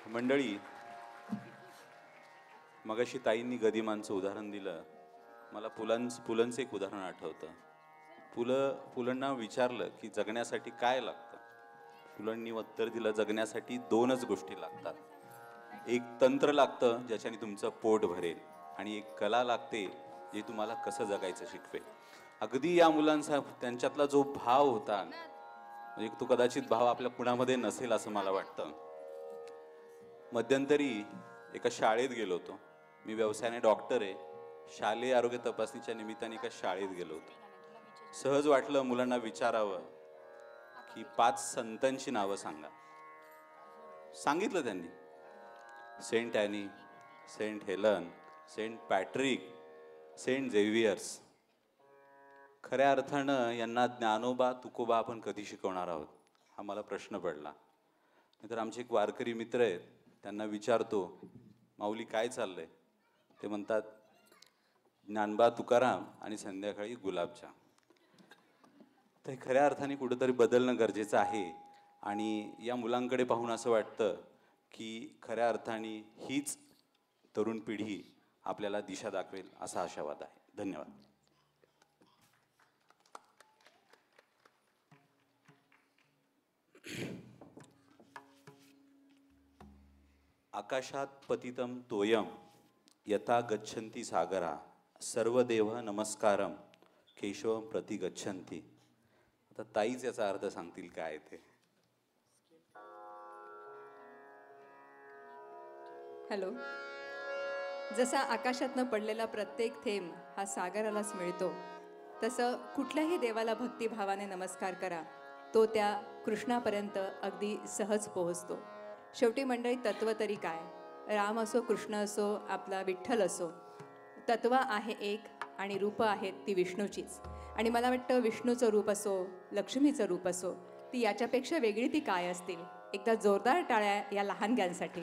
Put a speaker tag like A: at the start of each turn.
A: मंडळी, मगाशी ताईंनी गदिमांचं उदाहरण दिलं. मला पुलंचं एक उदाहरण आठवतं. पुलंना विचारलं की जगण्यासाठी काय लागतं. पुलंनी उत्तर दिलं, जगण्यासाठी दोनच गोष्टी लागतात. एक तंत्र लागतं ज्याच्याने तुमचं पोट भरेल, आणि एक कला लागते जे तुम्हाला कसं जगायचं शिकवेल. अगदी या मुलांचा त्यांच्यातला जो भाव होता, म्हणजे तो कदाचित भाव आपल्या कुणामध्ये नसेल असं मला वाटतं. मध्यंतरी एका शाळेत गेलो होतो. मी व्यवसायाने डॉक्टर आहे. शालेय आरोग्य तपासणीच्या निमित्ताने एका शाळेत गेलो होतो. सहज वाटलं मुलांना विचारावं की 5 संतांची नावं सांगा. सांगितलं त्यांनी. Saint Annie, saint Helen, saint Patrick, saint Xavier's. खऱ्या अर्थानं यांना ज्ञानोबा तुकोबा आपण कधी शिकवणार आहोत हा मला प्रश्न पडला. नाहीतर आमचे एक वारकरी मित्र आहेत, त्यांना विचारतो, माऊली काय चाललंय? ते म्हणतात, ज्ञानबा तुकाराम आणि संध्याकाळी गुलाबजाम. तर खऱ्या अर्थाने कुठंतरी बदलणं गरजेचं आहे. आणि या मुलांकडे पाहून असं वाटतं की खऱ्या अर्थाने हीच तरुण पिढी आपल्याला दिशा दाखवेल असा आशावाद आहे. धन्यवाद. आकाशात पतितं तोयम यथा गच्छन्ति सागरा सर्वदेव नमस्कारम केशवम प्रति गच्छन्ति. आता ताईच याचा अर्थ सांगतील काय ते.
B: हॅलो. जसा आकाशातनं पडलेला प्रत्येक थेंब हा सागरालाच मिळतो, तसं कुठल्याही देवाला भक्तिभावाने नमस्कार करा, तो त्या कृष्णापर्यंत अगदी सहज पोहोचतो. शेवटी मंडळी, तत्व तरी काय? राम असो, कृष्ण असो, आपला विठ्ठल असो, तत्व आहे एक आणि रूपं आहेत ती विष्णूचीच. आणि मला वाटतं विष्णूचं रूप असो, लक्ष्मीचं रूप असो, ती याच्यापेक्षा वेगळी ती काय असतील? एकदा जोरदार टाळ्या या लहानग्यांसाठी.